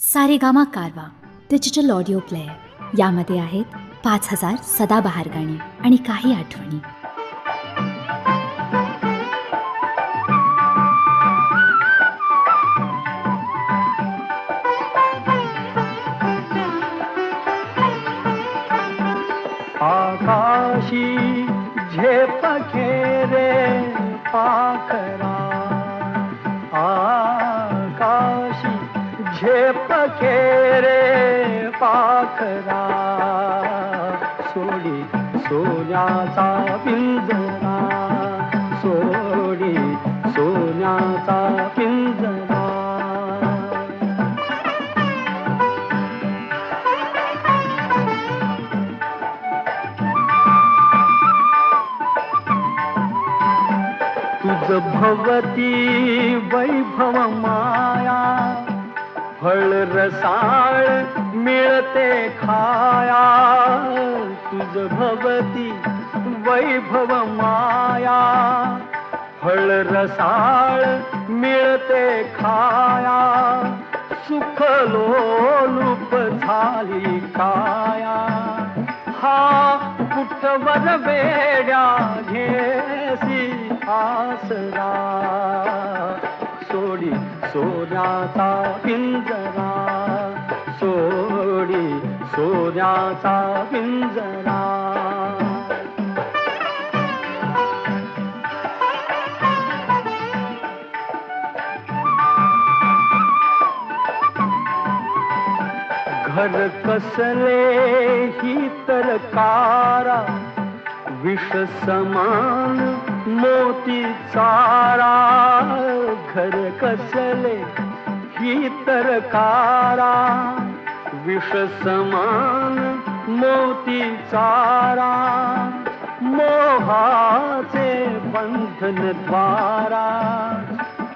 सारेगामा कारवा digital audio player यामध्ये आहेत 5000 सदाबहार गाणी आणि काही आठवणी. आकाशी झेप खेरे पाखरा, आकाशी झेप खेरे पाखरा, सोडी सोन्याचा पिंजरा, सोडी सोन्याचा पिंजरा. तुझ भवती वैभव माया, फळ रसाळ मिळते खाया. तुझ भवती वैभव माया, फळ रसाळ मिळते खाया. सुख लोलूप झाली काया, हा कुठवर वेड्या घेसी आसरा. सोडी सोन्याचा पिंजरा, सोडी सोन्याचा पिंजरा. घर कसले ही तर कारा, विष समान मोती चारा. घर कसले ही तर कारा, विष समान मोती चारा. मोहाचे बंधन द्वारा,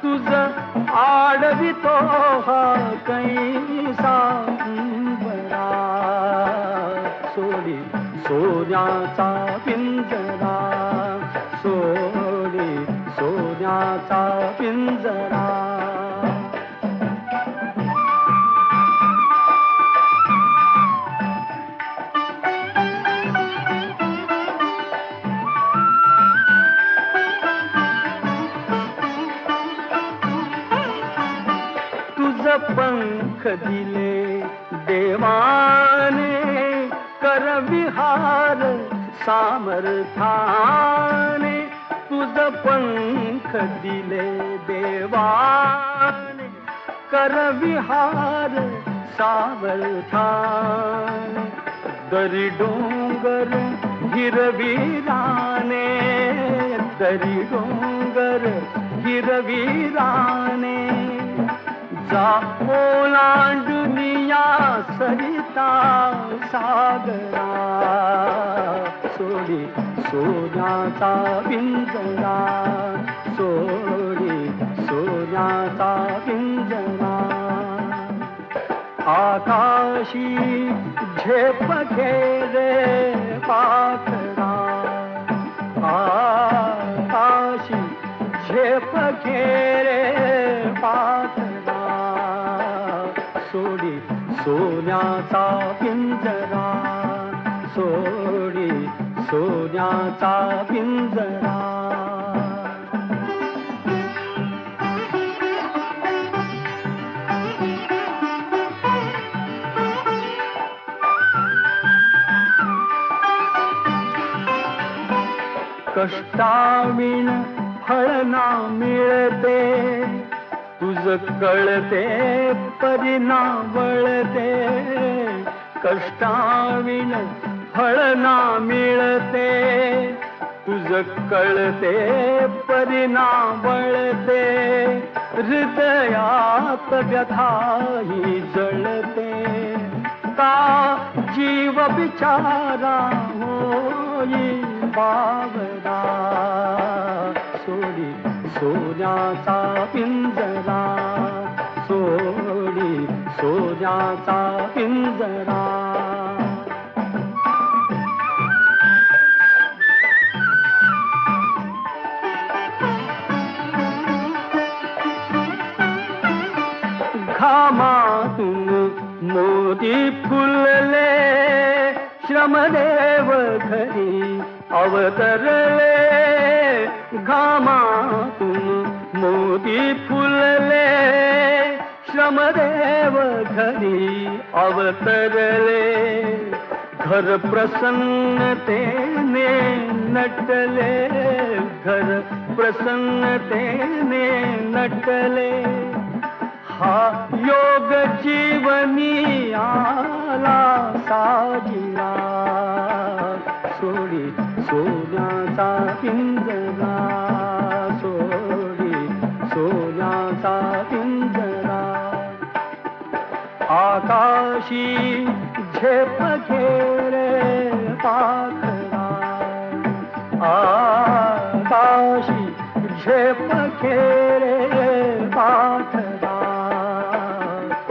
तुझ आडवितो हा कैसा बरा. सोडी सोन्याचा पिंजरा, सोडी सोन्याचा पिंजरा. तुझ पंख दिले देवाने, कर विहार सामर्थाने. तुझ पंख दिले देवाने, कर विहार सामर्थाने. दरी डोंगर हिरवीराने, दरी डोंगर हिरवीराने. जा ओलांडुनिया सरिता सागरा, सोडी सोन्याचा पिंजरा, सोडी सोन्याचा पिंजरा. आकाशी झेप खेरे पाखरा, आकाशी झेप खेरे पाखरा. सोडी सोन्याचा पिंजरा, सोडी सोन्याचा पिंजरा. कष्टाविण फळ ना मिळते, तुझ कळते परिणा वळते. कष्टाविण फळ ना मिळते, तुझ कळते परिणा वळते. हृदयात व्यथाही जळते, का जीव बिचारा होई बावरा. सोडी सोन्याचा पिंजरा, सोडी सोन्याचा पिंजरा. घामातून मोदी फुलले श्रमदेव घरी अवतरले घामातून. मोदी फुलले श्रमदेव घरी अवतरले. घर प्रसन्नतेने नटले, घर प्रसन्नतेने नटले. हा योग जीवनी आला साजिला, सोडी सोन्याचा पिंजरा, सोडी सोन्याचा पिंजरा. आकाशी झेप घेरे पाखरा, आकाशी झेप घेरे पाखरा.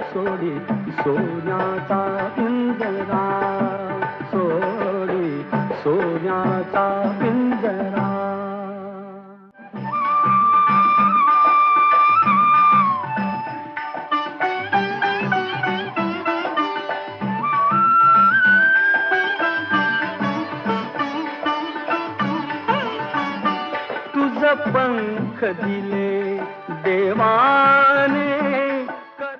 सोडी सोन्याचा पिंजरा, सोडी सोन्याचा पिंजरा. तुझ पंख दिले देवाने,